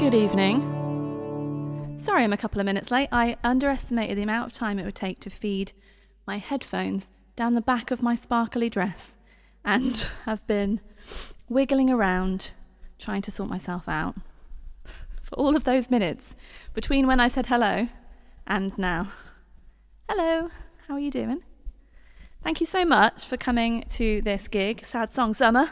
Good evening. Sorry I'm a couple of minutes late. I underestimated the amount of time it would take to feed my headphones down the back of my sparkly dress and have been wiggling around trying to sort myself out for all of those minutes between when I said hello and now. Hello, how are you doing? Thank you so much for coming to this gig, Sad Song Summer.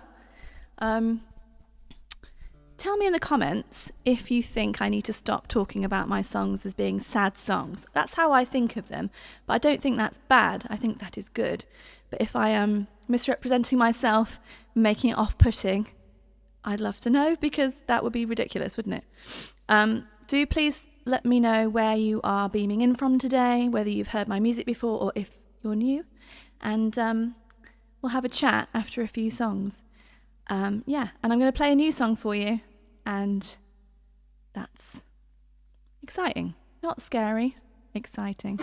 Tell me in the comments if you think I need to stop talking about my songs as being sad songs. That's how I think of them, but I don't think that's bad. I think that is good. But if I am misrepresenting myself, making it off-putting, I'd love to know, because that would be ridiculous, wouldn't it? Do please let me know where you are beaming in from today, whether you've heard my music before or if you're new, and we'll have a chat after a few songs. And I'm going to play a new song for you. And that's exciting. Not scary, exciting.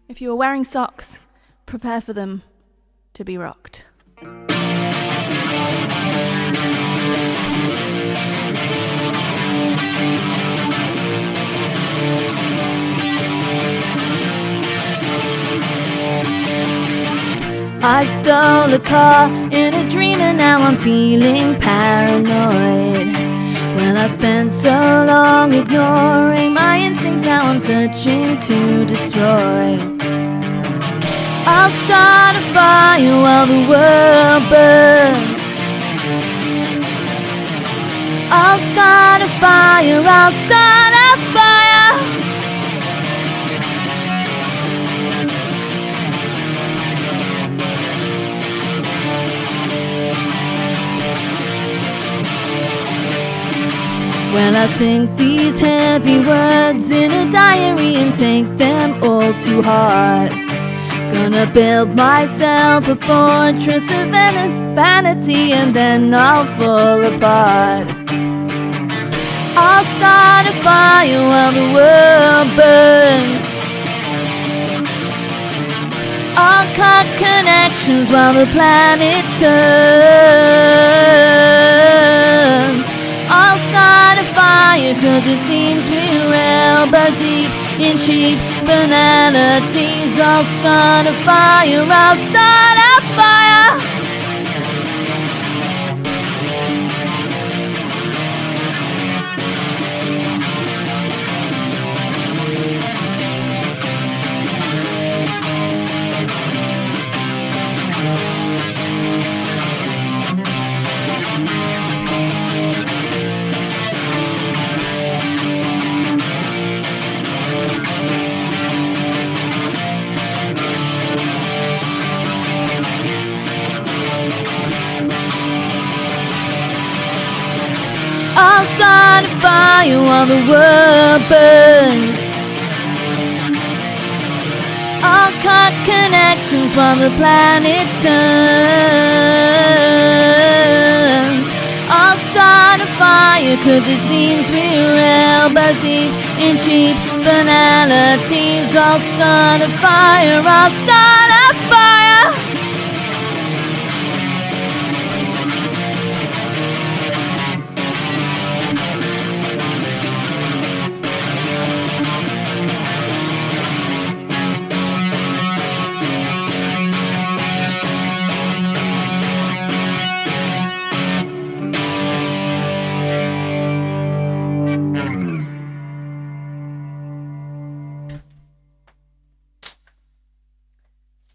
If you are wearing socks, prepare for them to be rocked. I stole a car in a dream and now I'm feeling paranoid. Well, I spent so long ignoring my instincts, now I'm searching to destroy. I'll start a fire while the world burns. I'll start a fire, I'll start a fire. Well, I sink these heavy words in a diary and take them all to heart. Gonna build myself a fortress of vanity and then I'll fall apart. I'll start a fire while the world burns. I'll cut connections while the planet turns. I'll start a fire cause it seems we're elbow deep in cheap banalities. I'll start a fire, I'll start a fire. I'll start a fire while the world burns. I'll cut connections while the planet turns. I'll start a fire cause it seems we're elbow deep in cheap banalities. I'll start a fire, I'll start a fire.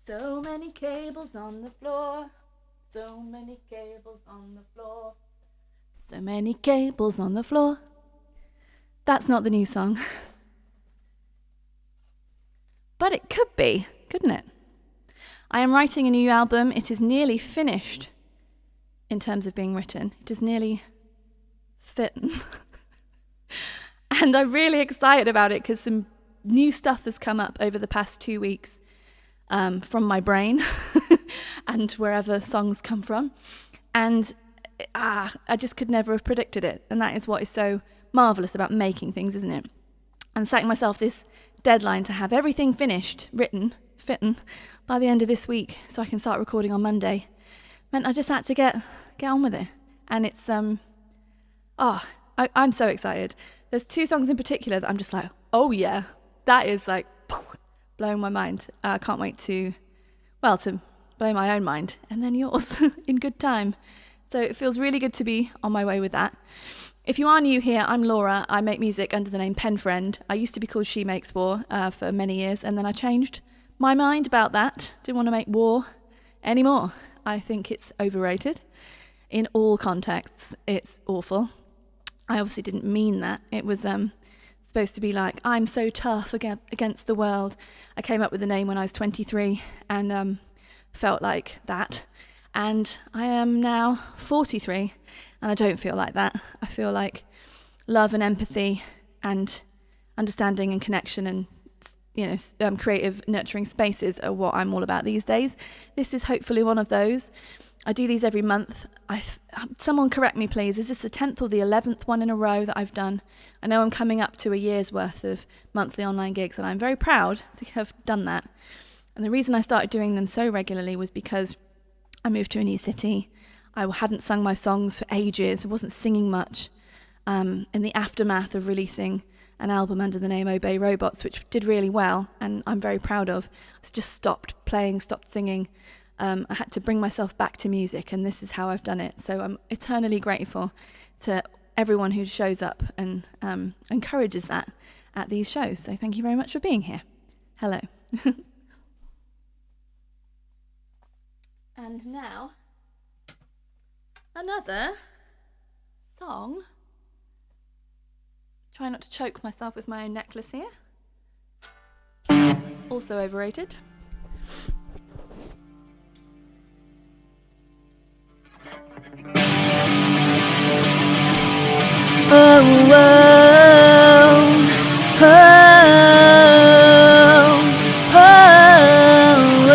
So many cables on the floor, so many cables on the floor, so many cables on the floor. That's not the new song. But it could be, couldn't it? I am writing a new album. It is nearly finished in terms of being written. It is nearly fitten. And I'm really excited about it because some new stuff has come up over the past 2 weeks. From my brain and wherever songs come from. And I just could never have predicted it. And that is what is so marvellous about making things, isn't it? And setting myself this deadline to have everything finished, written, fitting by the end of this week so I can start recording on Monday. Meant I just had to get on with it. And it's, I'm so excited. There's 2 songs in particular that I'm just like, oh yeah, that is like blowing my mind. I can't wait to blow my own mind and then yours in good time. So it feels really good to be on my way with that. If you are new here, I'm Laura. I make music under the name Penfriend. I used to be called She Makes War for many years, and then I changed my mind about that. Didn't want to make war anymore. I think it's overrated. In all contexts, it's awful. I obviously didn't mean that. It was supposed to be like, I'm so tough against the world. I came up with the name when I was 23 and felt like that. And I am now 43 and I don't feel like that. I feel like love and empathy and understanding and connection and creative nurturing spaces are what I'm all about these days. This is hopefully one of those. I do these every month. Someone correct me please, is this the 10th or the 11th one in a row that I've done? I know I'm coming up to a year's worth of monthly online gigs and I'm very proud to have done that. And the reason I started doing them so regularly was because I moved to a new city. I hadn't sung my songs for ages. I wasn't singing much. In the aftermath of releasing an album under the name Obey Robots, which did really well and I'm very proud of, I just stopped playing, stopped singing. I had to bring myself back to music, and this is how I've done it. So I'm eternally grateful to everyone who shows up and encourages that at these shows. So thank you very much for being here. Hello. And now, another song. Try not to choke myself with my own necklace here. Also overrated. Oh, oh, oh, oh.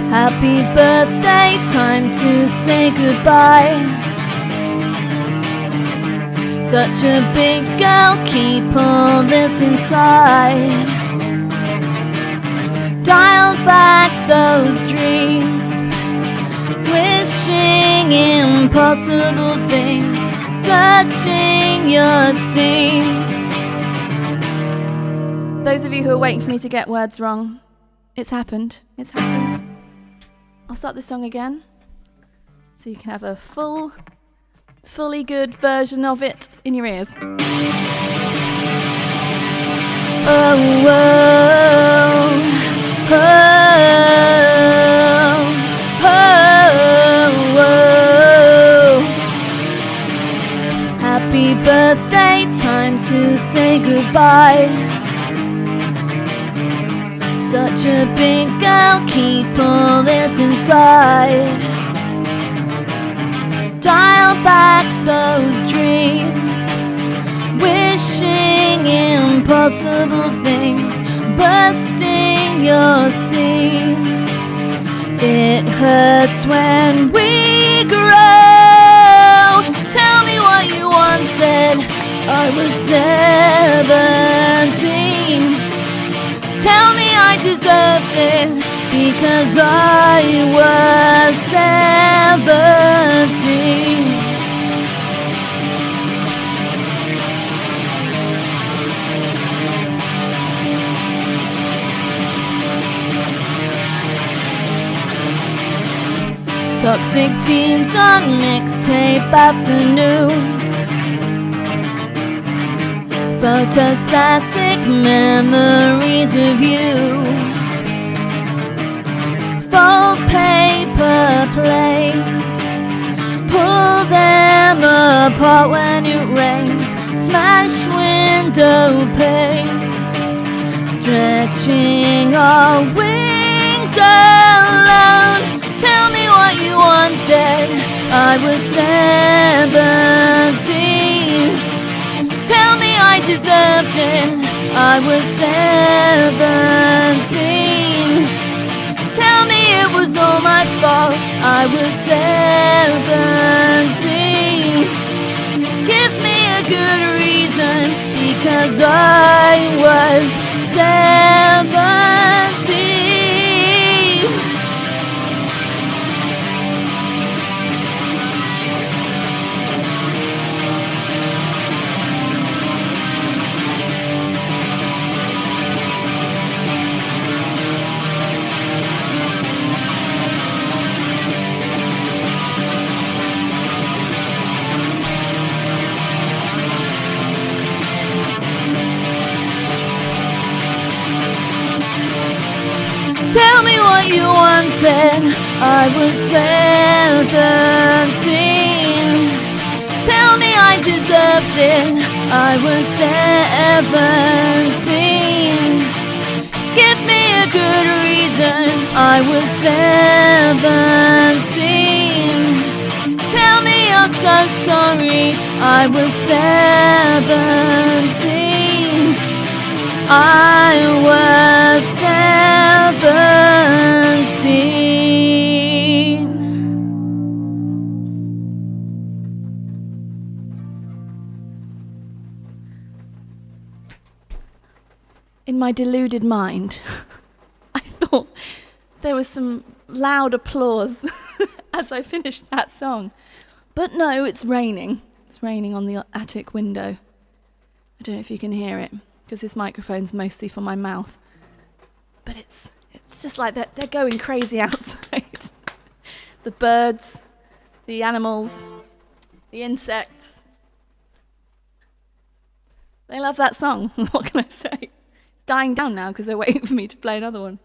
Happy birthday, time to say goodbye. Such a big girl, keep all this inside. Dial back those dreams, wishing impossible things, searching your seams. Those of you who are waiting for me to get words wrong, it's happened. It's happened. I'll start this song again so you can have a fully good version of it in your ears. Oh, oh, oh, oh, oh. Happy birthday, time to say goodbye. Such a big girl, keep all this inside. Dial back those dreams, wishing impossible things, bursting your seams. It hurts when we grow. Tell me what you wanted. I was 17. Tell me I deserved it because I was 17. Toxic teens on mixtape afternoons, photostatic memories of you, faux paper planes, pull them apart when it rains, smash window panes, stretching our wings alone. Tell me what you wanted. I was 17. Tell me I deserved it. I was 17. Tell me it was all my fault. I was 17. Give me a good reason because I was 17. Tell me what you wanted, I was 17. Tell me I deserved it, I was 17. Give me a good reason, I was 17. Tell me you're so sorry, I was 17. I was 17. In my deluded mind, I thought there was some loud applause as I finished that song. But no, it's raining. It's raining on the attic window. I don't know if you can hear it, because this microphone's mostly for my mouth. But it's just like they're going crazy outside. The birds, the animals, the insects. They love that song. What can I say? It's dying down now because they're waiting for me to play another one.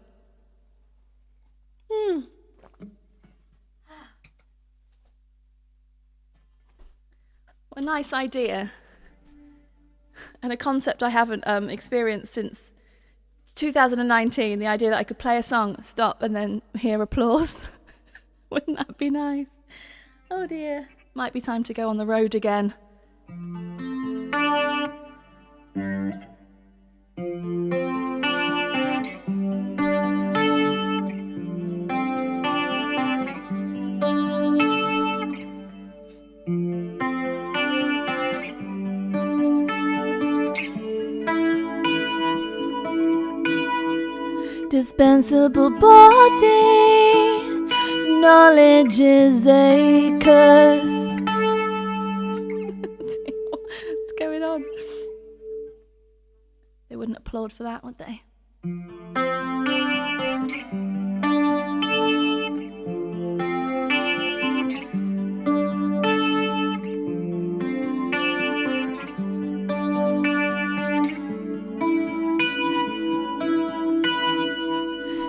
A nice idea. And a concept I haven't experienced since 2019, the idea that I could play a song, stop, and then hear applause. Wouldn't that be nice? Oh dear. Might be time to go on the road again. Dispensable body, knowledge is a curse. What's going on? They wouldn't applaud for that, would they?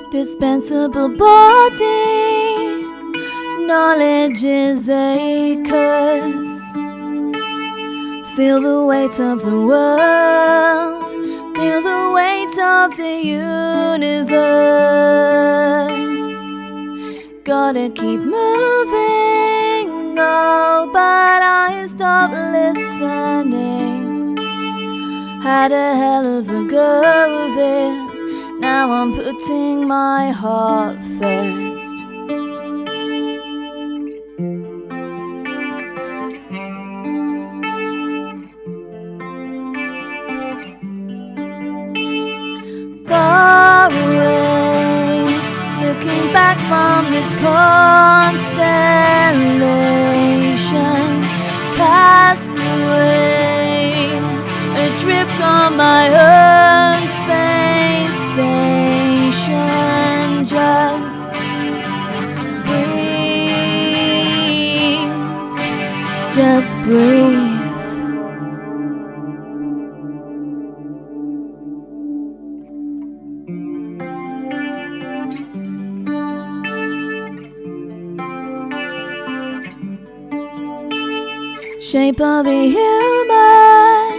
Dispensable body, knowledge is a curse. Feel the weight of the world, feel the weight of the universe. Gotta keep moving, oh, but I stopped listening. Had a hell of a go of it. Now I'm putting my heart first. Far away, looking back from this constellation, cast away, adrift on my own space station. Just breathe, just breathe. Shape of a human,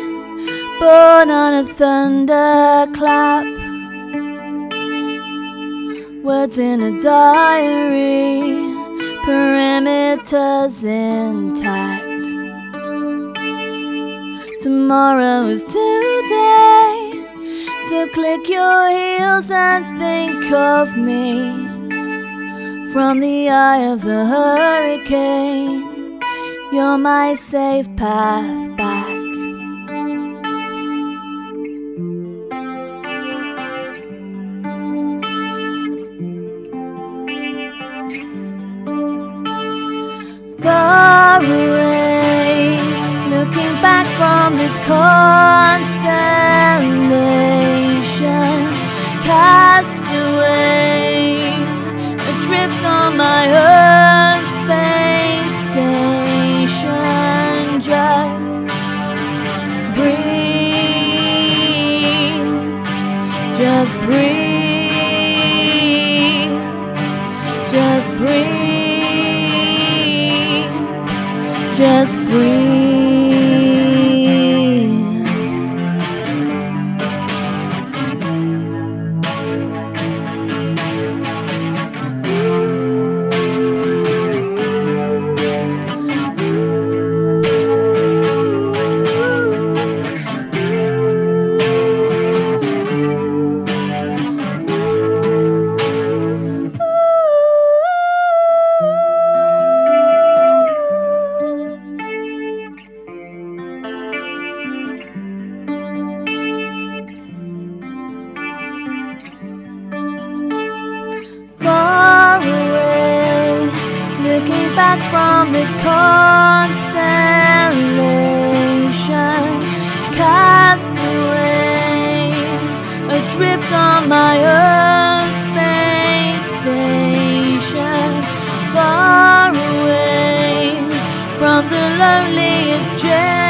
born on a thunderclap. Words in a diary, perimeters intact. Tomorrow is today, so click your heels and think of me. From the eye of the hurricane, you're my safe path back. far away, looking back from this constellation, cast away, adrift on my own space station. Just breathe, just breathe, just breathe, just breathe. Far away, looking back from this constellation, cast away, adrift on my own space station. Far away from the loneliest generation,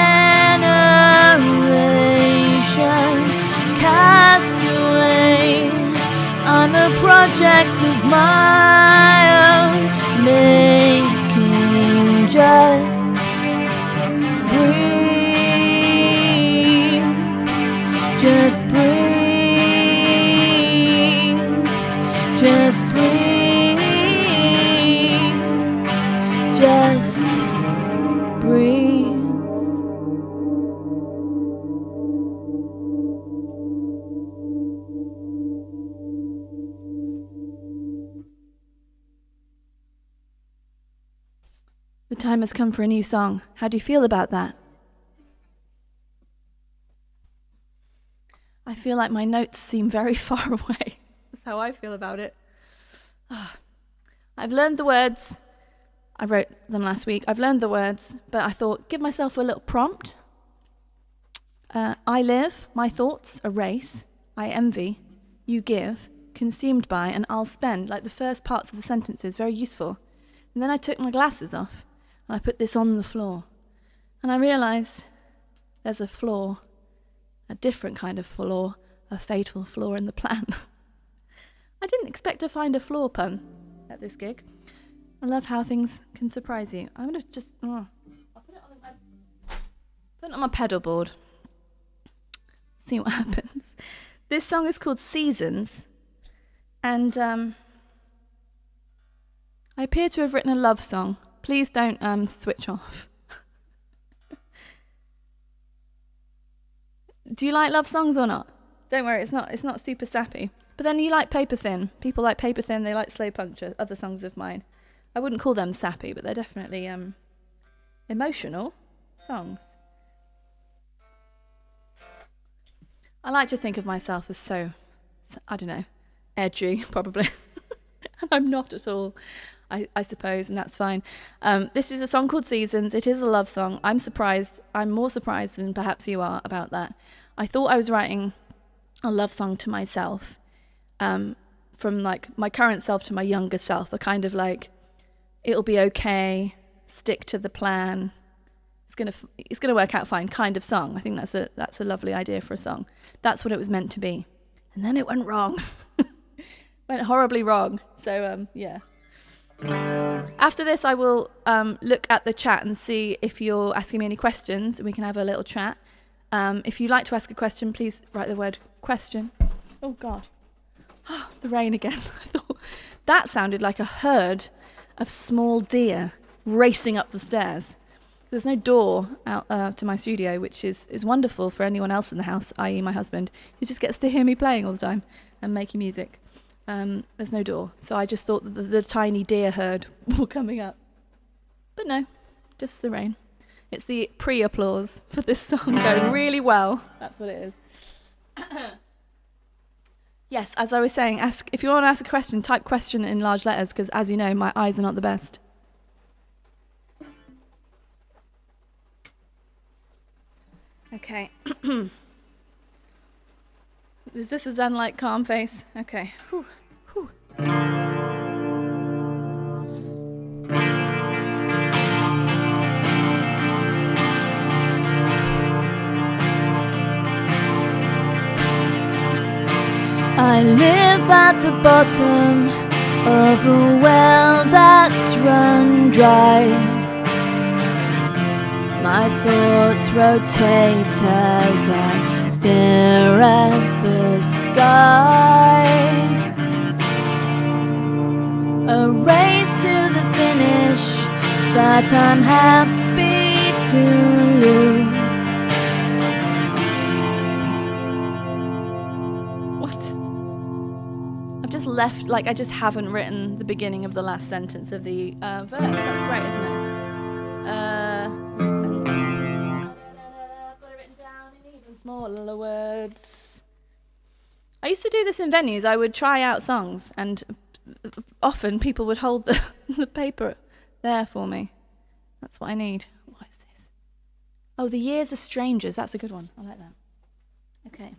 cast away. I'm a project of my own making. Just breathe, just breathe, just breathe, just breathe. The time has come for a new song. How do you feel about that? I feel like my notes seem very far away. That's how I feel about it. I've learned the words. I wrote them last week. I've learned the words, but I thought, give myself a little prompt. I live, my thoughts, a race. I envy, you give, consumed by, and I'll spend. Like the first parts of the sentences, very useful. And then I took my glasses off. And I put this on the floor. And I realised there's a flaw, a different kind of flaw, a fatal flaw in the plan. I didn't expect to find a flaw pun at this gig. I love how things can surprise you. I'm going to just... I'll put it on my pedal board. See what happens. This song is called Seasons. And I appear to have written a love song. Please don't switch off. Do you like love songs or not? Don't worry, it's not super sappy. But then you like Paper Thin. People like Paper Thin, they like Slow Puncture, other songs of mine. I wouldn't call them sappy, but they're definitely emotional songs. I like to think of myself as so, I don't know, edgy, probably. And I'm not at all. I suppose, and that's fine. This is a song called Seasons. It is a love song. I'm surprised. I'm more surprised than perhaps you are about that. I thought I was writing a love song to myself, from like my current self to my younger self. A kind of like, it'll be okay, stick to the plan. It's gonna work out fine kind of song. I think that's a lovely idea for a song. That's what it was meant to be, and then it went wrong. Went horribly wrong. So yeah. After this, I will look at the chat and see if you're asking me any questions, and we can have a little chat. If you'd like to ask a question, please write the word question. Oh, God. The rain again. I thought that sounded like a herd of small deer racing up the stairs. There's no door out to my studio, which is wonderful for anyone else in the house, i.e. my husband, who just gets to hear me playing all the time and making music. There's no door, so I just thought that the tiny deer herd were coming up. But no, just the rain. It's the pre-applause for this song going really well. That's what it is. Yes, as I was saying, if you want to ask a question, type question in large letters, because as you know, my eyes are not the best. Okay. Is this as unlike calm face? Okay. Whew. Whew. I live at the bottom of a well that's run dry. My thoughts rotate as I stare at the sky. A race to the finish that I'm happy to lose. What? I've just left, like I just haven't written the beginning of the last sentence of the verse. That's great, isn't it? Smaller words. I used to do this in venues. I would try out songs, and often people would hold the paper there for me. That's what I need. What is this? Oh, The Years of Strangers. That's a good one. I like that. Okay.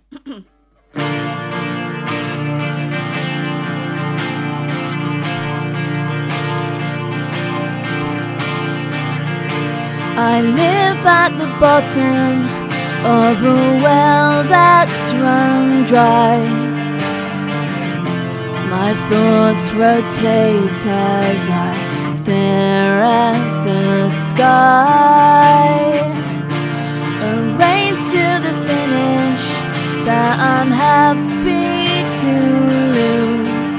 I live at the bottom of a well that's run dry. My thoughts rotate as I stare at the sky. A race to the finish that I'm happy to lose.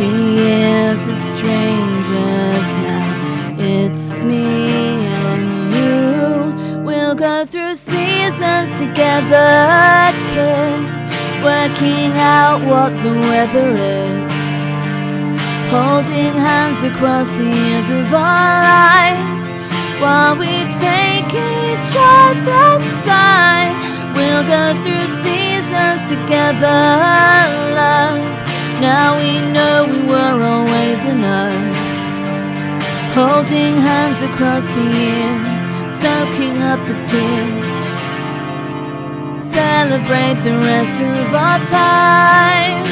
The years are strangers now. It's me and you. We'll go through seasons together, kid, working out what the weather is, holding hands across the years of our lives, while we take each other's side. We'll go through seasons together, love. Now we know we were always enough, holding hands across the years, soaking up the tears, celebrate the rest of our time.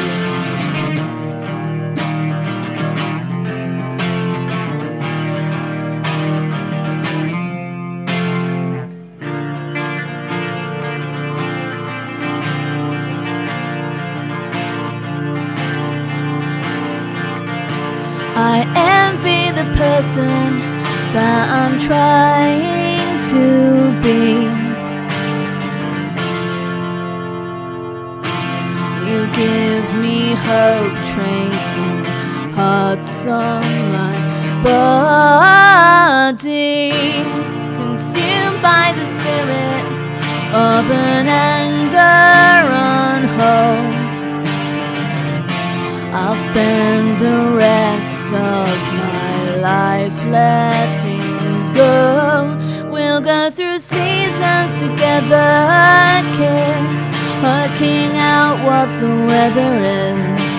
I envy the person that I'm trying to be. You give me hope, tracing hearts on my body, consumed by the spirit of an anger on hold. I'll spend the rest of my life letting go. We'll go through seasons together, kid, working out what the weather is,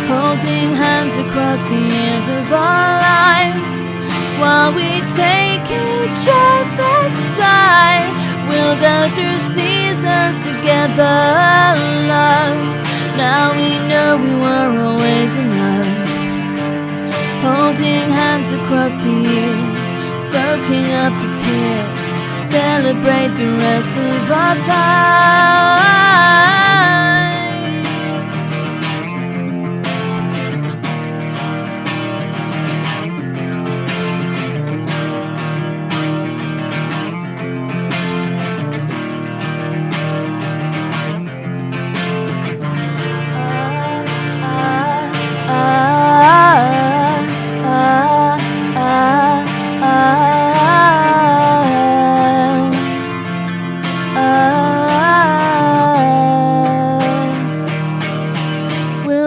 holding hands across the years of our lives, while we take each other's side. We'll go through seasons together, love. Now we know we were always enough, holding hands across the years, soaking up the tears, celebrate the rest of our time.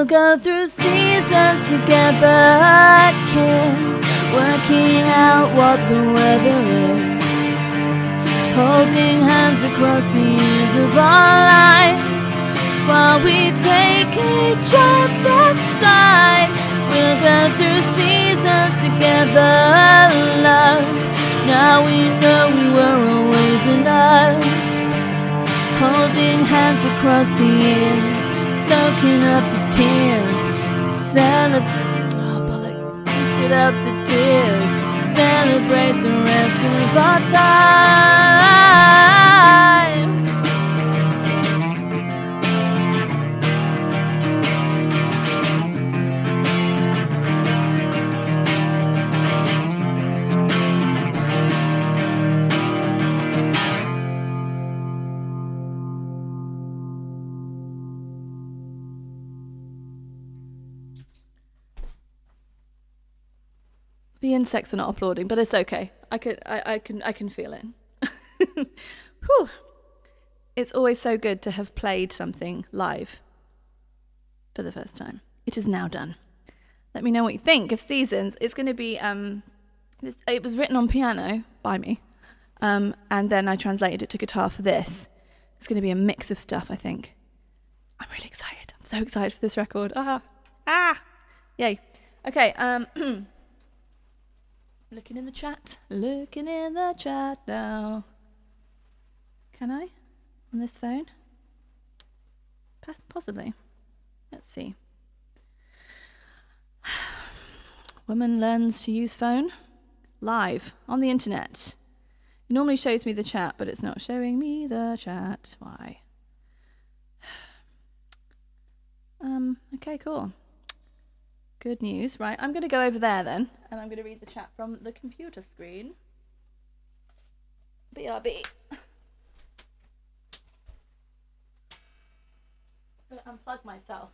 Go through seasons together, kid, working out what the weather is, holding hands across the years of our lives, while we take each other's side. We'll go through seasons together, love. Now we know we were hands across the years, soaking up the tears. Get out the tears. Celebrate the rest of our time. The insects are not applauding, but it's okay. I can feel it. Whew. It's always so good to have played something live for the first time. It is now done. Let me know what you think of Seasons. It's going to be it was written on piano by me, and then I translated it to guitar for this. It's going to be a mix of stuff, I think. I'm really excited. I'm so excited for this record. Yay. Okay. Looking in the chat now. Can I? On this phone? Possibly. Let's see. Woman learns to use phone live on the internet. It normally shows me the chat, but it's not showing me the chat. Why? Okay, cool. Good news. Right, I'm going to go over there then, and I'm going to read the chat from the computer screen. BRB. I'm going to unplug myself.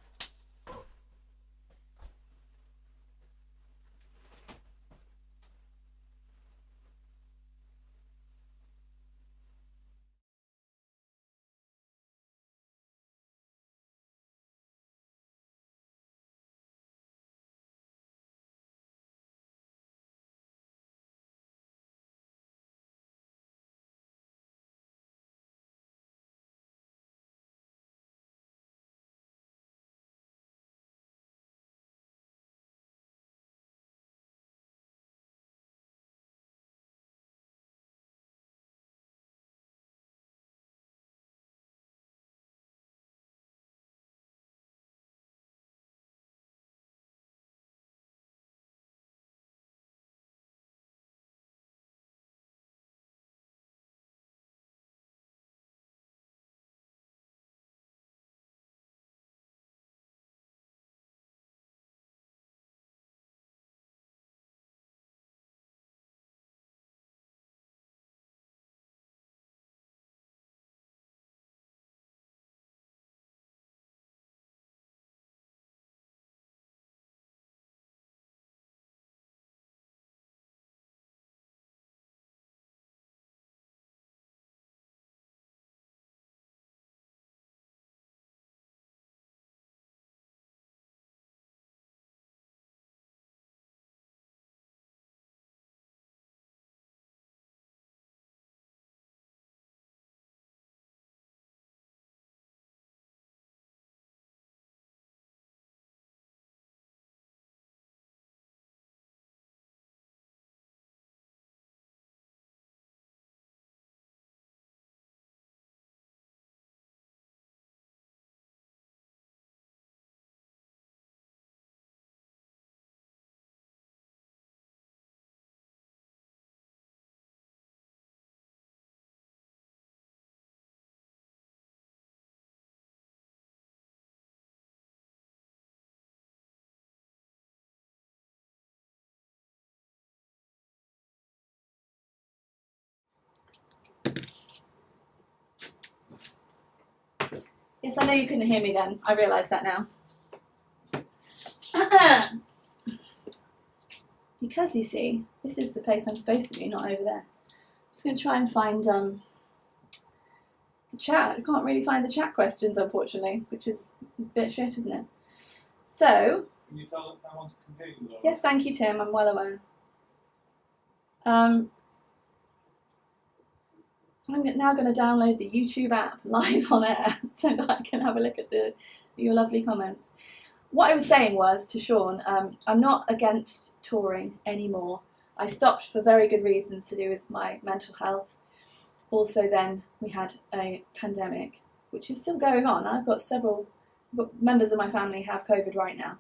Yes, I know you couldn't hear me then. I realise that now. Because, you see, this is the place I'm supposed to be, not over there. I'm just going to try and find the chat. I can't really find the chat questions, unfortunately, which is a bit shit, isn't it? So... Can you tell how one's computer? Yes, thank you, Tim. I'm well aware. I'm now going to download the YouTube app live on air so that I can have a look at your lovely comments. What I was saying was to Sean, I'm not against touring anymore. I stopped for very good reasons to do with my mental health. Also then we had a pandemic, which is still going on. I've got members of my family have COVID right now,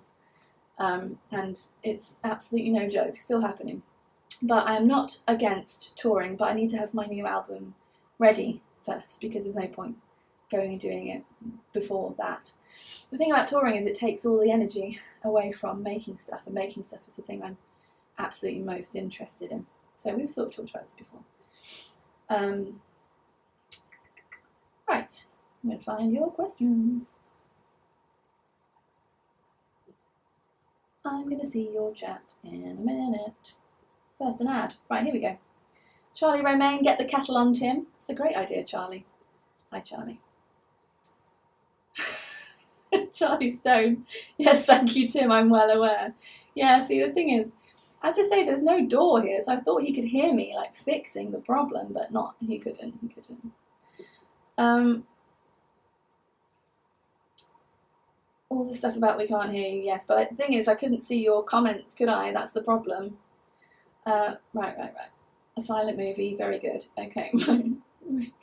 and it's absolutely no joke, still happening. But I am not against touring, but I need to have my new album ready first, because there's no point going and doing it before that. The thing about touring is it takes all the energy away from making stuff, and making stuff is the thing I'm absolutely most interested in. So we've sort of talked about this before. Right, I'm going to find your questions. I'm going to see your chat in a minute. First an ad. Right, here we go. Charlie Romaine, get the kettle on, Tim. It's a great idea, Charlie. Hi, Charlie. Charlie Stone. Yes, thank you, Tim. I'm well aware. Yeah, see, the thing is, as I say, there's no door here, so I thought he could hear me, like, fixing the problem, but not. He couldn't. All the stuff about we can't hear you, yes, but the thing is, I couldn't see your comments, could I? That's the problem. Right. A silent movie, very good. Okay,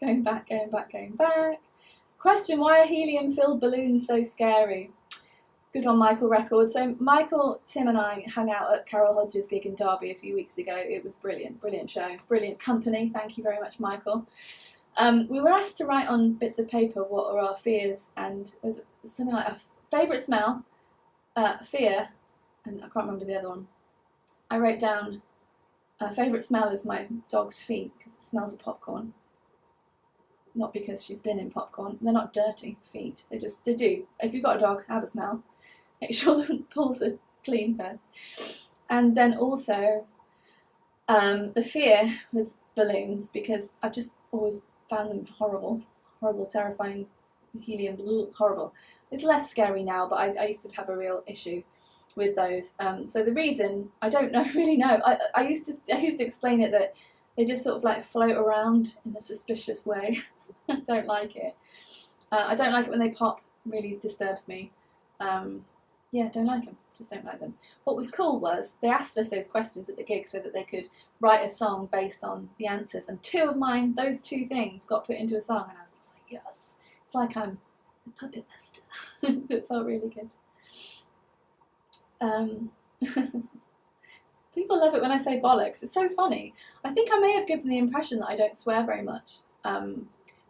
going back. Question, why are helium-filled balloons so scary? Good one, Michael Record. So Michael, Tim and I hung out at Carol Hodges' gig in Derby a few weeks ago. It was brilliant show, brilliant company. Thank you very much, Michael. We were asked to write on bits of paper what are our fears, and it was something like a favourite smell, fear, and I can't remember the other one. I wrote down, favourite smell is my dog's feet, because it smells of popcorn. Not because she's been in popcorn. They're not dirty feet. They do. If you've got a dog, have a smell. Make sure the paws are clean first. And then also, the fear was balloons, because I've just always found them horrible, terrifying, helium, horrible. It's less scary now, but I used to have a real issue with those. So the reason, I don't really know. I used to explain it that they just sort of like float around in a suspicious way. I don't like it. I don't like it when they pop. Really disturbs me. Yeah, don't like them. Just don't like them. What was cool was they asked us those questions at the gig so that they could write a song based on the answers. And two of mine, those two things, got put into a song, and I was just like, yes. It's like I'm a puppet master. It felt really good. People love it when I say bollocks. It's so funny. I think I may have given the impression that I don't swear very much.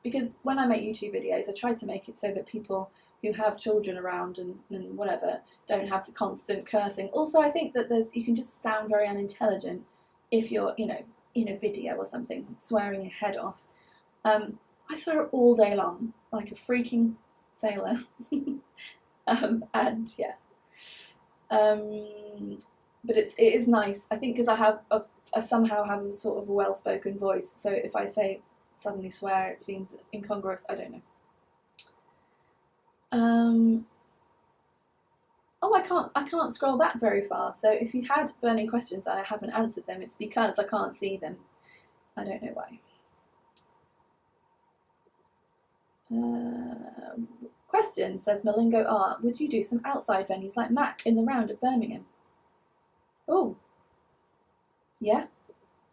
Because when I make YouTube videos, I try to make it so that people who have children around and whatever don't have the constant cursing. Also, I think that you can just sound very unintelligent if you're, in a video or something, swearing your head off. I swear all day long, like a freaking sailor. And yeah. But it is nice, I think, because I somehow have a sort of a well-spoken voice, so if I suddenly swear, it seems incongruous. I don't know. Oh, I can't scroll back very far, so if you had burning questions and I haven't answered them, it's because I can't see them. I don't know why. Question, says Malingo R. Would you do some outside venues like Mac in the Round at Birmingham? Oh, yeah,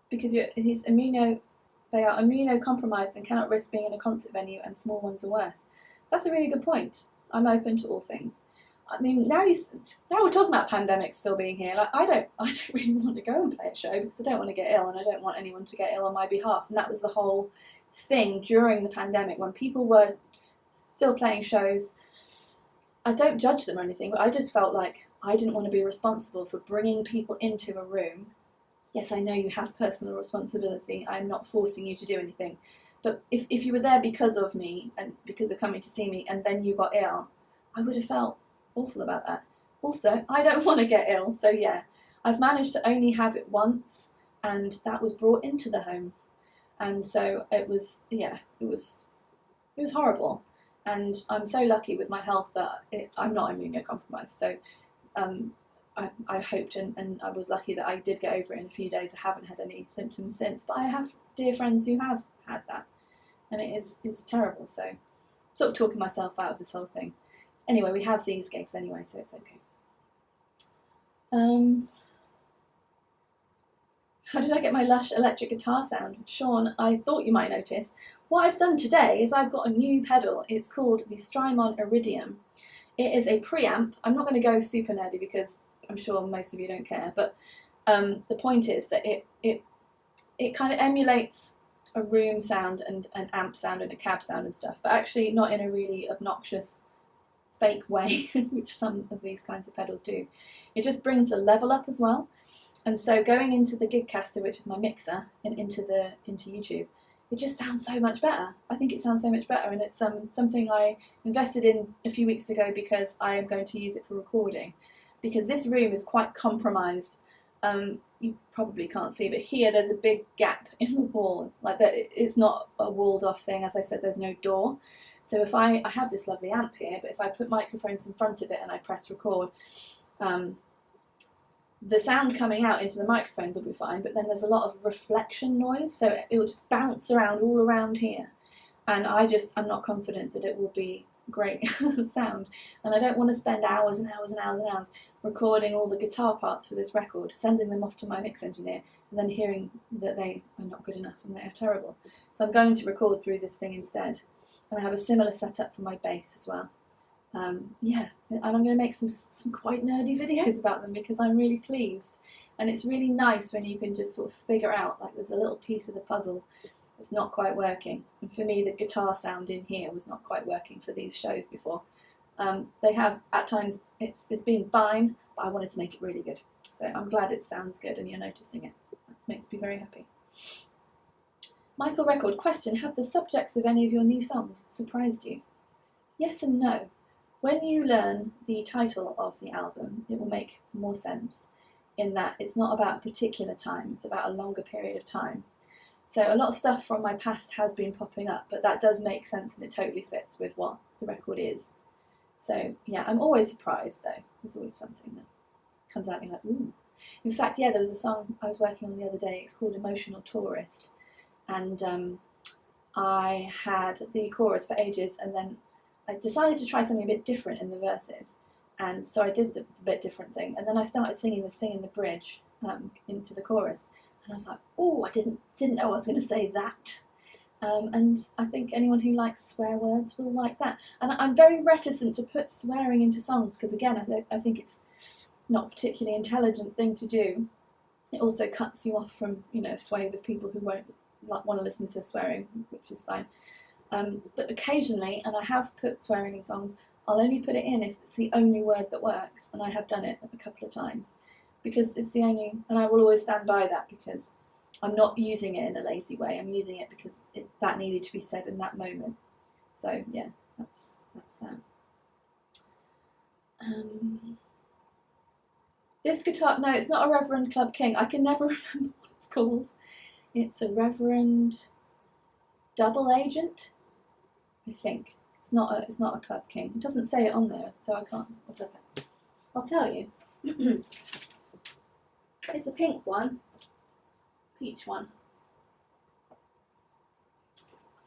because they are immunocompromised and cannot risk being in a concert venue, and small ones are worse. That's a really good point. I'm open to all things. I mean, now we're talking about pandemics still being here. Like, I don't really want to go and play a show because I don't want to get ill, and I don't want anyone to get ill on my behalf. And that was the whole thing during the pandemic when people were still playing shows. I don't judge them or anything, but I just felt like I didn't want to be responsible for bringing people into a room. Yes, I know you have personal responsibility. I'm not forcing you to do anything. But if you were there because of me and because of coming to see me and then you got ill, I would have felt awful about that. Also, I don't want to get ill. So yeah, I've managed to only have it once, and that was brought into the home. And so it was horrible. And I'm so lucky with my health that I'm not immunocompromised. So I hoped and I was lucky that I did get over it in a few days. I haven't had any symptoms since, but I have dear friends who have had that, and it's terrible. So I'm sort of talking myself out of this whole thing. Anyway, we have these gigs anyway, so it's okay. How did I get my lush electric guitar sound? Sean, I thought you might notice. What I've done today is I've got a new pedal. It's called the Strymon Iridium. It is a preamp. I'm not going to go super nerdy because I'm sure most of you don't care, but the point is that it kind of emulates a room sound and an amp sound and a cab sound and stuff, but actually not in a really obnoxious fake way, which some of these kinds of pedals do. It just brings the level up as well. And so going into the Gigcaster, which is my mixer, and into YouTube, it just sounds so much better. I think it sounds so much better, and it's something I invested in a few weeks ago because I am going to use it for recording. Because this room is quite compromised. You probably can't see, but here there's a big gap in the wall. Like that, it's not a walled off thing. As I said, there's no door. So if I have this lovely amp here, but if I put microphones in front of it and I press record, the sound coming out into the microphones will be fine, but then there's a lot of reflection noise, so it will just bounce around all around here. And I'm not confident that it will be great sound. And I don't want to spend hours and hours and hours and hours recording all the guitar parts for this record, sending them off to my mix engineer, and then hearing that they are not good enough and they are terrible. So I'm going to record through this thing instead. And I have a similar setup for my bass as well. Yeah, and I'm going to make some quite nerdy videos about them because I'm really pleased. And it's really nice when you can just sort of figure out, like, there's a little piece of the puzzle that's not quite working. And for me, the guitar sound in here was not quite working for these shows before. They have, at times, it's been fine, but I wanted to make it really good. So I'm glad it sounds good and you're noticing it. That makes me very happy. Michael Record, question, have the subjects of any of your new songs surprised you? Yes and no. When you learn the title of the album, it will make more sense in that it's not about a particular time, it's about a longer period of time. So a lot of stuff from my past has been popping up, but that does make sense and it totally fits with what the record is. So yeah, I'm always surprised though. There's always something that comes out and you're like, ooh. In fact, yeah, there was a song I was working on the other day, it's called Emotional Tourist. And I had the chorus for ages, and then I decided to try something a bit different in the verses. And so I did the bit different thing, and then I started singing this thing in the bridge into the chorus. And I was like, oh, I didn't know I was going to say that. And I think anyone who likes swear words will like that. And I'm very reticent to put swearing into songs because, again, I think it's not a particularly intelligent thing to do. It also cuts you off from, a swathe of people who won't want to listen to swearing, which is fine. But occasionally, and I have put swearing in songs, I'll only put it in if it's the only word that works, and I have done it a couple of times. Because it's the only, and I will always stand by that because I'm not using it in a lazy way. I'm using it because that needed to be said in that moment. So yeah, that's that. This guitar, no, it's not a Reverend Club King. I can never remember what it's called. It's a Reverend Double Agent, I think. It's not a Club King. It doesn't say it on there, so I can't. What does it? I'll tell you. It's a pink one, peach one.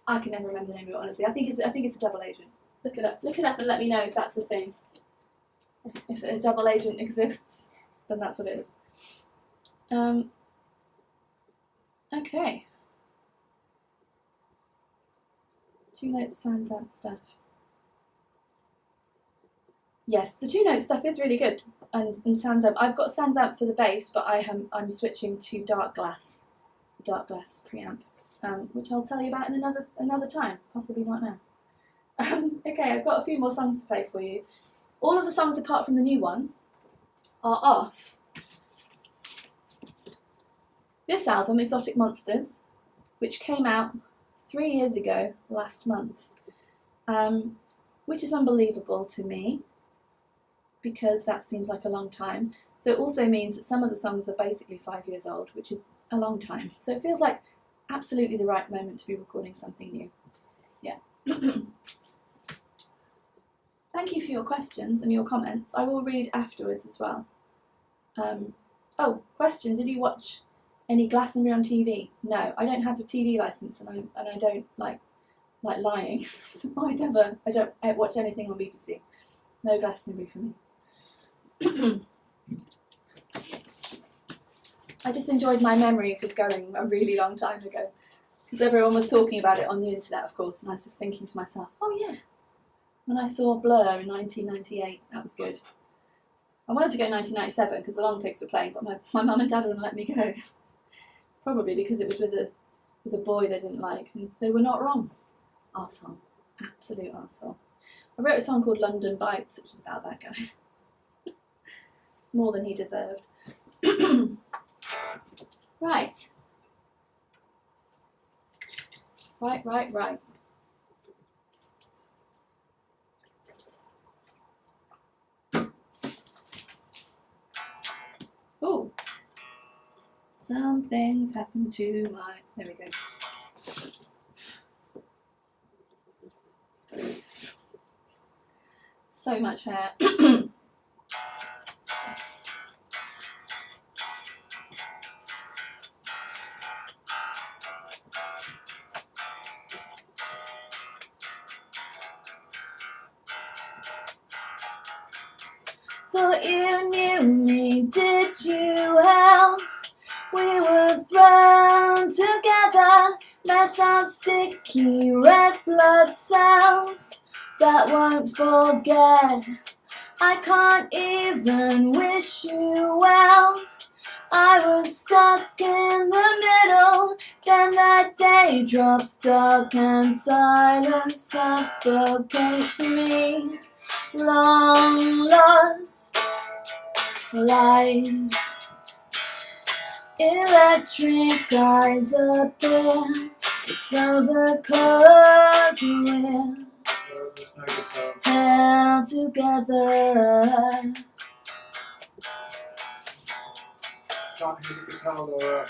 I can never remember the name of it, honestly. I think it's a Double Agent. Look it up and let me know if that's a thing. If a double agent exists, then that's what it is. Okay. 2-note SansAmp stuff. Yes, the 2-note stuff is really good, and SansAmp. I've got SansAmp for the bass, but I'm switching to Dark Glass preamp, which I'll tell you about in another time, possibly not now. Okay, I've got a few more songs to play for you. All of the songs apart from the new one are off this album, Exotic Monsters, which came out 3 years ago last month, which is unbelievable to me because that seems like a long time. So it also means that some of the songs are basically 5 years old, which is a long time. So it feels like absolutely the right moment to be recording something new. Yeah. Thank you for your questions and your comments. I will read afterwards as well. Oh, question, did you watch any Glastonbury on TV? No, I don't have a TV licence and I don't like lying. So I don't watch anything on BBC. No Glastonbury for me. I just enjoyed my memories of going a really long time ago. Because everyone was talking about it on the internet, of course, and I was just thinking to myself, oh yeah, when I saw Blur in 1998, that was good. I wanted to go in 1997 because the Long Pigs were playing, but my mum and dad wouldn't let me go. Probably because it was with a boy they didn't like, and they were not wrong. Arsehole. Absolute arsehole. I wrote a song called London Bites, which is about that guy. More than he deserved. Right. Right. Ooh. Some things happen to my... There we go. So much hair. Thought you knew me, did you? How we were thrown together, mess of sticky red blood cells that won't forget. I can't even wish you well. I was stuck in the middle, then that day drops dark and silence suffocates me. Long lost lives, electric eyes appear. It's over 'cause we're held together. Can't hear the guitar, Laura.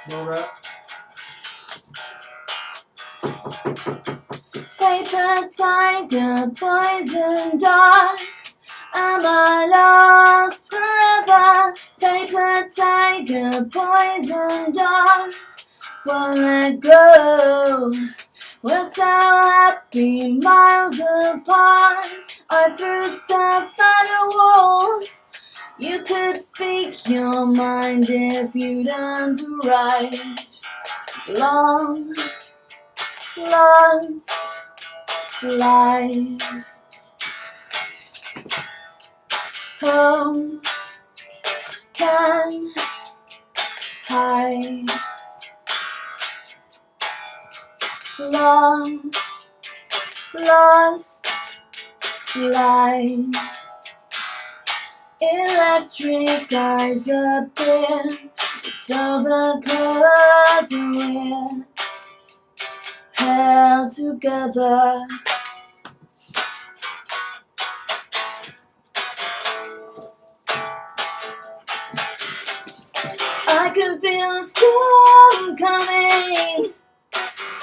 Laura. Paper tiger, poison dart. Am I lost forever? Paper tiger, poison dart. Won't let go. We're so happy, miles apart. I threw stuff at a wall. You could speak your mind if you'd earned the right. Long lost lives. Home can hide. Long lost lives. Electric eyes appear. It's over 'cause we're held together. I can feel the storm coming.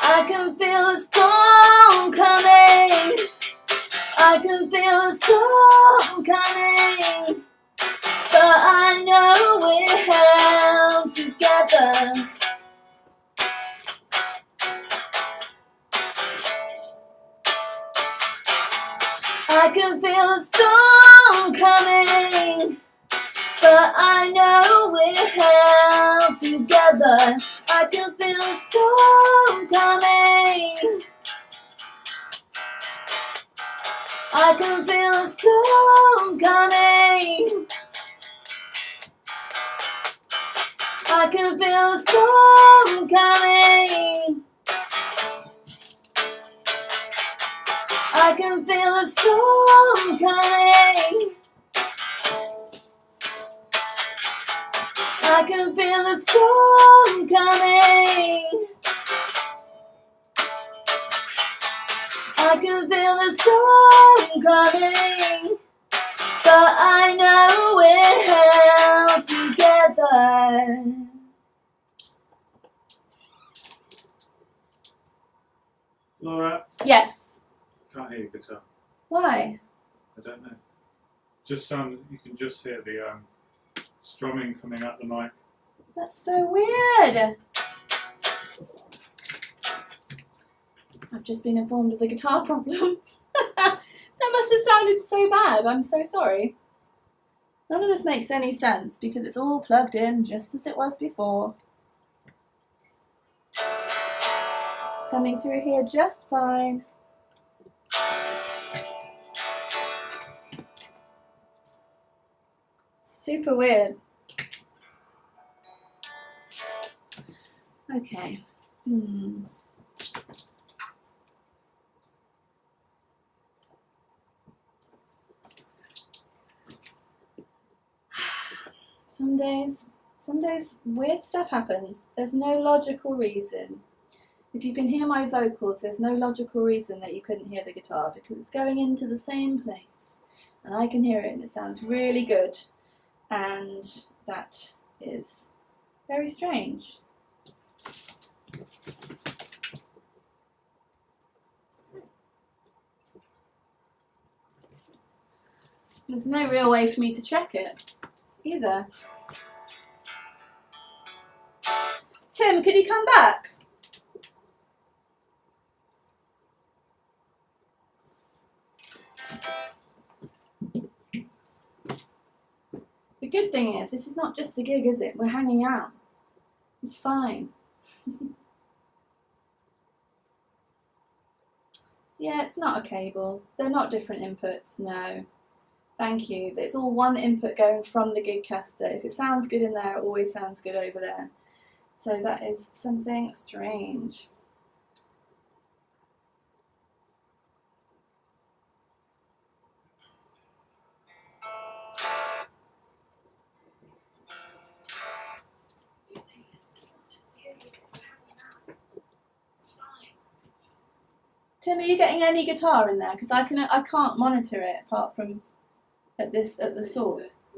I can feel the storm coming. I can feel the storm coming. But I know we're held together. I can feel the storm coming. But I know we're held together. I can feel the storm coming. I can feel the storm coming. I can feel the storm coming. I can feel the storm coming. I can feel the storm coming. I can feel the storm coming. But I know we're held together. Laura. Yes. Can't hear your guitar. Why? I don't know. just sound. You can just hear the strumming coming out the mic. That's so weird. I've just been informed of the guitar problem. That must have sounded so bad. I'm so sorry. None of this makes any sense because it's all plugged in just as it was before. It's coming through here just fine. Super weird. Okay. Some days weird stuff happens. There's no logical reason. If you can hear my vocals, there's no logical reason that you couldn't hear the guitar because it's going into the same place. And I can hear it and it sounds really good. And that is very strange. There's no real way for me to check it either. Tim, could you come back? The good thing is, this is not just a gig, is it? We're hanging out. It's fine. Yeah, it's not a cable. They're not different inputs, no. Thank you. It's all one input going from the Gigcaster. If it sounds good in there, it always sounds good over there. So that is something strange. Tim, are you getting any guitar in there? Because I can't monitor it apart from at the source.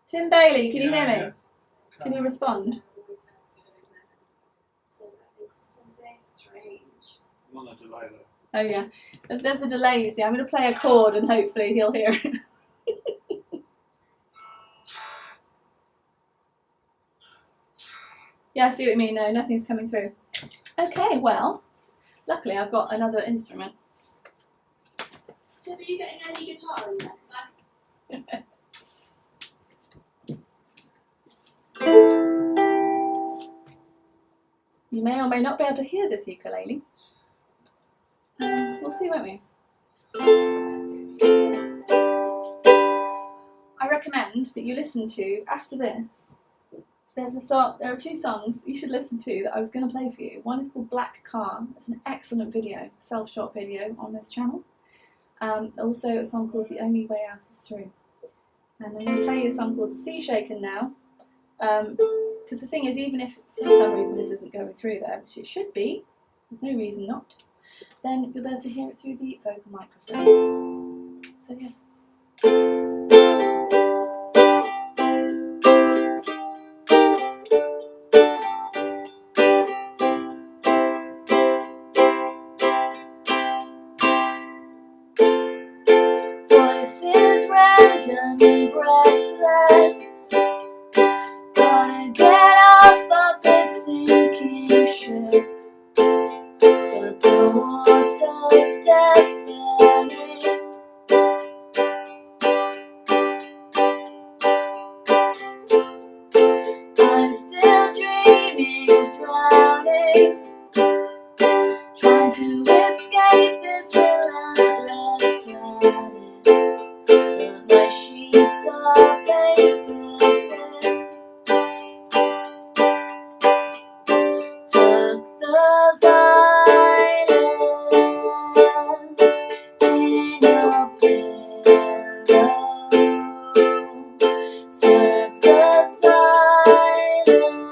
Tim Bailey, can you hear me? Yeah. Can you respond? Something strange. I'm on a delay though. Oh yeah, there's a delay. You see, I'm going to play a chord and hopefully he'll hear it. Yeah, I see what you mean. No, nothing's coming through. Okay, well, luckily I've got another instrument. Tim, are you getting any guitar in there? You may or may not be able to hear this ukulele. We'll see, won't we? I recommend that you listen to, after this, there are two songs you should listen to that I was going to play for you. One is called Black Car. It's an excellent video, self-shot video on this channel. Also a song called The Only Way Out Is Through. And I'm going to play you a song called Seashaken now. Because the thing is, even if for some reason this isn't going through there, which it should be, there's no reason not, then you'll be able to hear it through the vocal microphone. So yes. Voices randomly breathless, gonna get off of this sinking ship, but the water's deafening. I'm still dreaming of drowning, trying to escape this relentless planet, but my sheets are paper thin. Tuck the violence in your pillow, serve the silence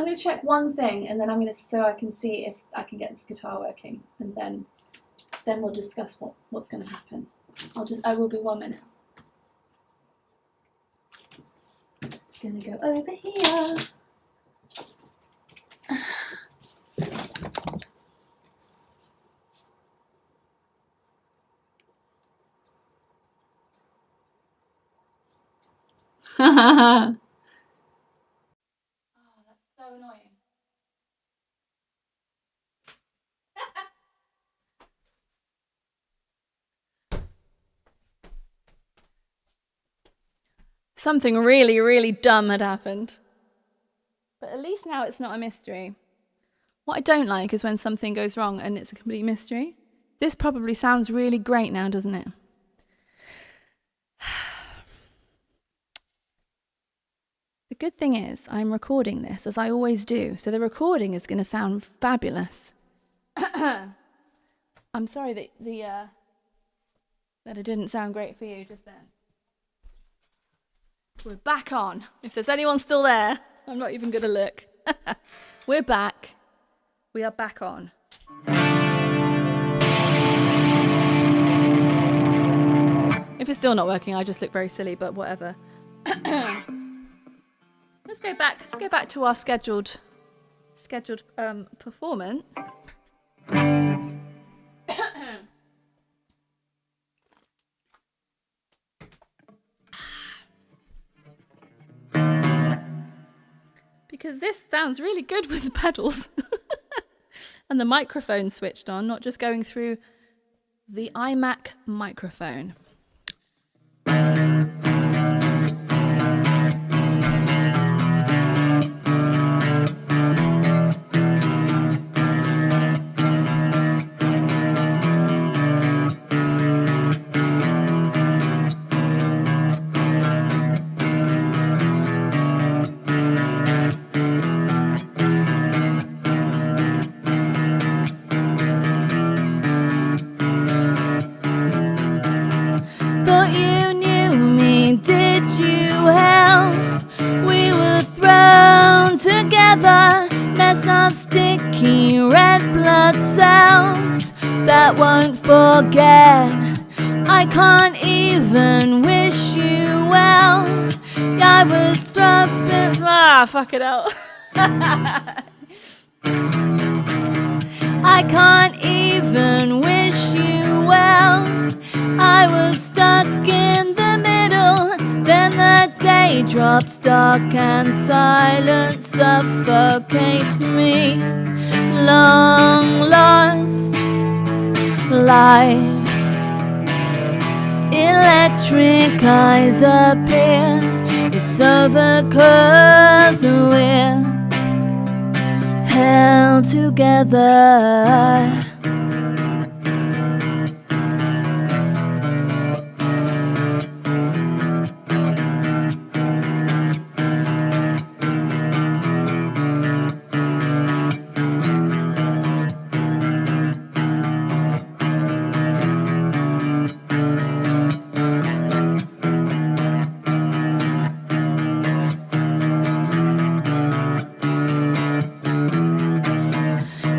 I'm going to check one thing, and then I'm going to, so I can see if I can get this guitar working, and then we'll discuss what's going to happen. I will be 1 minute. I'm going to go over here. Oh, that's so annoying. Something really, really dumb had happened. But at least now it's not a mystery. What I don't like is when something goes wrong and it's a complete mystery. This probably sounds really great now, doesn't it? The good thing is I'm recording this, as I always do, so the recording is going to sound fabulous. I'm sorry that that it didn't sound great for you just then. We're back on. If there's anyone still there, I'm not even going to look. We're back. We are back on. If it's still not working, I just look very silly, but whatever. Let's go back to our scheduled performance. Because this sounds really good with the pedals. And the microphone switched on, not just going through the iMac microphone. Thought you knew me, did you, hell? We were thrown together, mess of sticky red blood cells that won't forget. I can't even wish you well. I was strumping, fuck it out. I can't even wish you well. I was stuck in the middle, then the day drops dark and silence suffocates me. Long lost lives, electric eyes appear. It's over 'cause we're held together.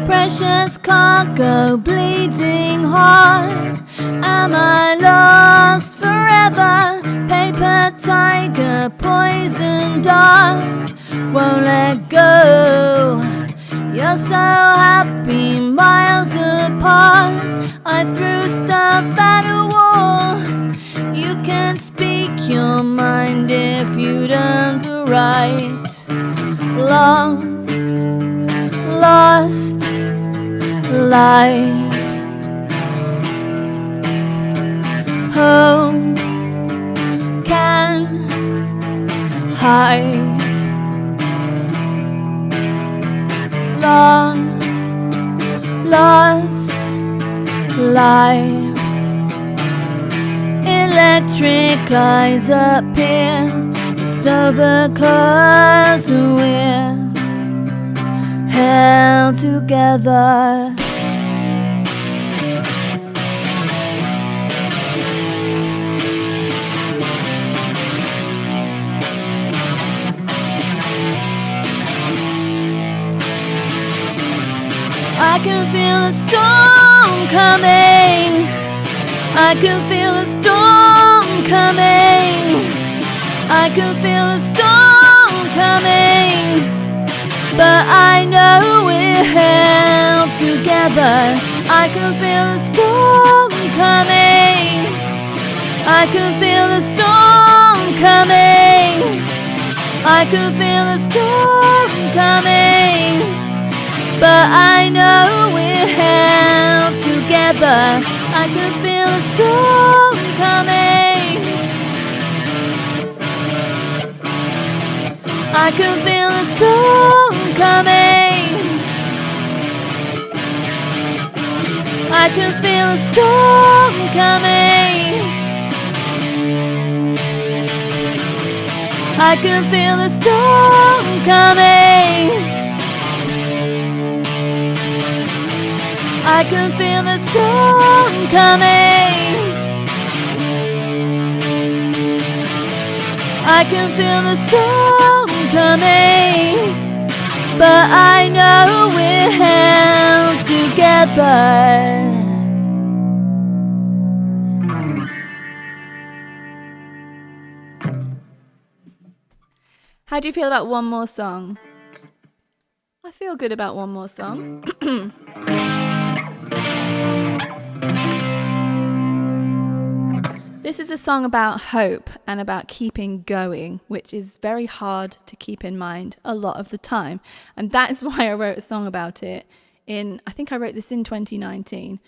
Precious cargo, bleeding heart. Am I lost forever? Paper tiger, poison dart. Won't let go. You're so happy, miles apart. I threw stuff at a wall. You can speak your mind if you'd earned the right. Long lost lives, home can hide. Long lost lives, electric eyes appear. It's over 'cause we're held together. I can feel a storm coming. I can feel a storm coming. I can feel a storm coming. But I know we're held together. I can feel a storm coming. I can feel a storm coming. I can feel a storm coming. But I know we're held together. I can feel a storm coming. I can feel a storm coming. I can feel a storm coming. I can feel a storm coming. I can feel the storm coming. I can feel the storm coming. But I know we're held together. How do you feel about one more song? I feel good about one more song. This is a song about hope and about keeping going, which is very hard to keep in mind a lot of the time. And that is why I wrote a song about it I think I wrote this in 2019.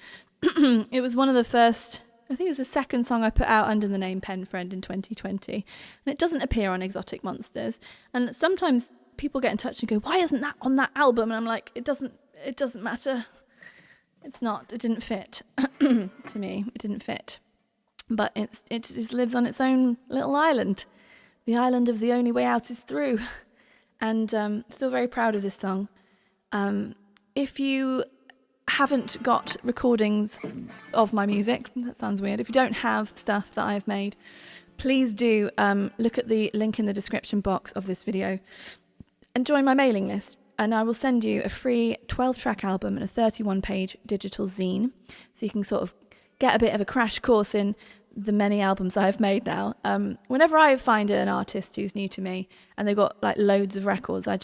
It was one of the first, I think it was the second song I put out under the name Penfriend in 2020. And it doesn't appear on Exotic Monsters. And sometimes people get in touch and go, why isn't that on that album? And I'm like, it doesn't matter. It didn't fit to me. It didn't fit. But it just lives on its own little island. The island of the only way out is through. And still very proud of this song. If you haven't got recordings of my music, that sounds weird. If you don't have stuff that I've made, please do look at the link in the description box of this video and join my mailing list. And I will send you a free 12-track album and a 31-page digital zine. So you can sort of get a bit of a crash course in the many albums I've made now. Whenever I find an artist who's new to me and they've got like loads of records, I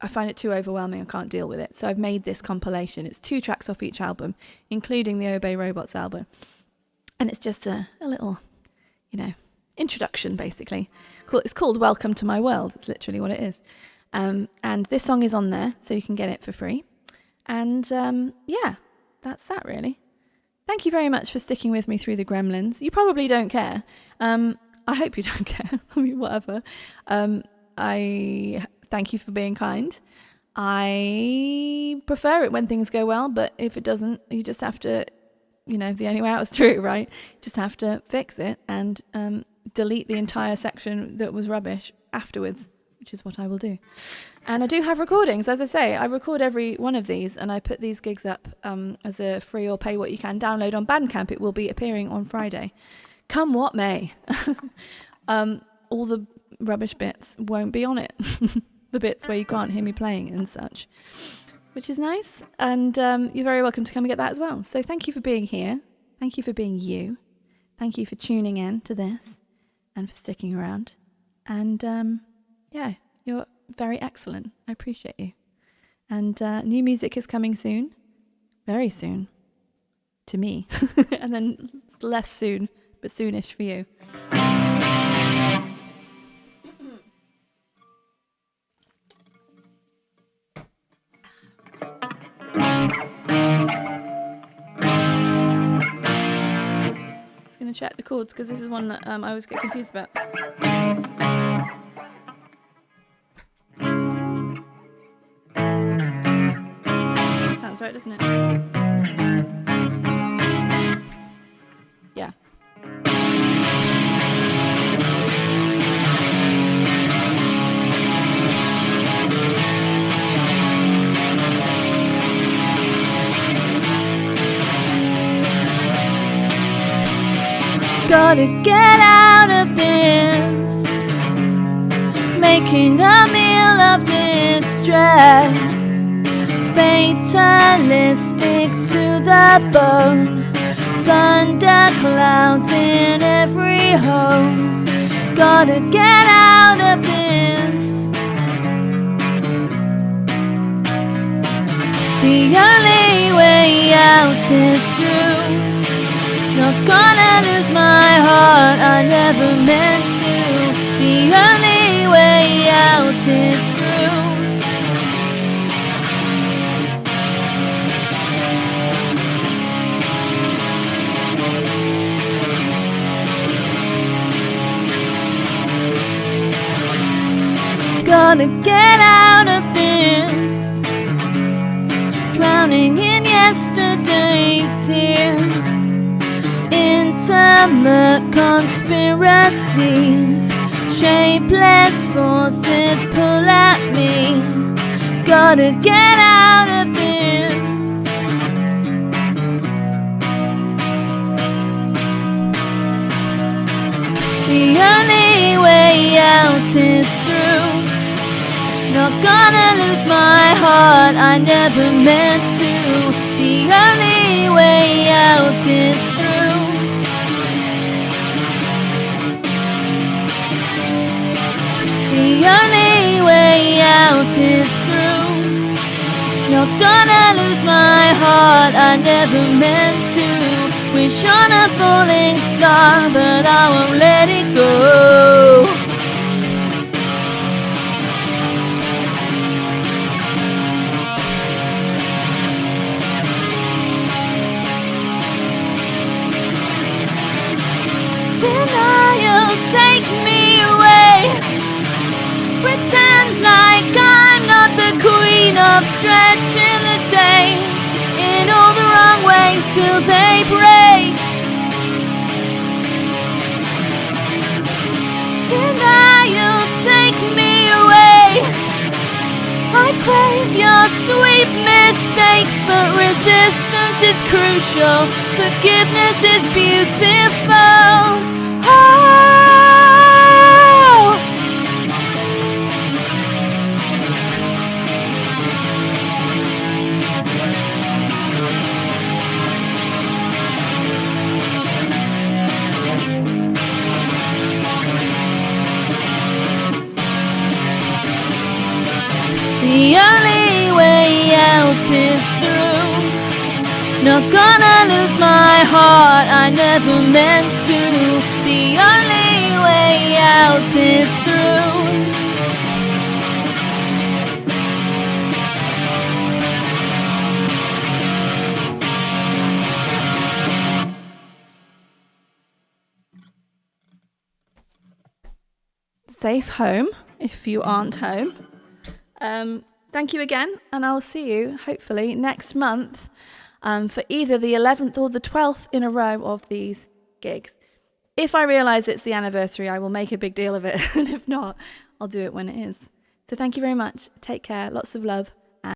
find it too overwhelming. I can't deal with it. So I've made this compilation. It's 2 tracks off each album, including the Obey Robots album. And it's just a little, introduction, basically. It's called Welcome to My World. It's literally what it is. And this song is on there, so you can get it for free. And that's that, really. Thank you very much for sticking with me through the Gremlins. You probably don't care. I hope you don't care. I mean, whatever. I thank you for being kind. I prefer it when things go well, but if it doesn't, you just have to, the only way out is through, right? Just have to fix it and delete the entire section that was rubbish afterwards, which is what I will do. And I do have recordings. As I say, I record every one of these and I put these gigs up as a free or pay what you can download on Bandcamp. It will be appearing on Friday. Come what may. All the rubbish bits won't be on it. The bits where you can't hear me playing and such, which is nice. And you're very welcome to come and get that as well. So thank you for being here. Thank you for being you. Thank you for tuning in to this and for sticking around. And you're very excellent. I appreciate you. And new music is coming soon. Very soon. To me. And then less soon, but soonish for you. Just going to check the chords because this is one that I always get confused about. Sounds right, doesn't it? Yeah. Gotta get out of this, making a meal of distress. fatalistic to the bone. Thunder clouds in every home. Gotta get out of this. The only way out is through. Not gonna lose my heart, I never meant to. The only way out is through. Gotta get out of this. Drowning in yesterday's tears. Intimate conspiracies. Shapeless forces pull at me. Gotta get out of this. The only way out is through. Not gonna lose my heart, I never meant to. The only way out is through. The only way out is through. Not gonna lose my heart, I never meant to. Wish on a falling star, but I won't let it go. Denial, take me away. Pretend like I'm not the queen of stretching the days in all the wrong ways till they break. Denial, take me away. I crave your sweet mistakes, but resistance is crucial. Forgiveness is beautiful. Oh. The only way out is through. Not gonna lose my heart, I never meant to. The only way out is through. Safe home if you aren't home. Thank you again, and I'll see you hopefully next month for either the 11th or the 12th in a row of these gigs. If I realise it's the anniversary, I will make a big deal of it, and if not, I'll do it when it is. So thank you very much. Take care. Lots of love.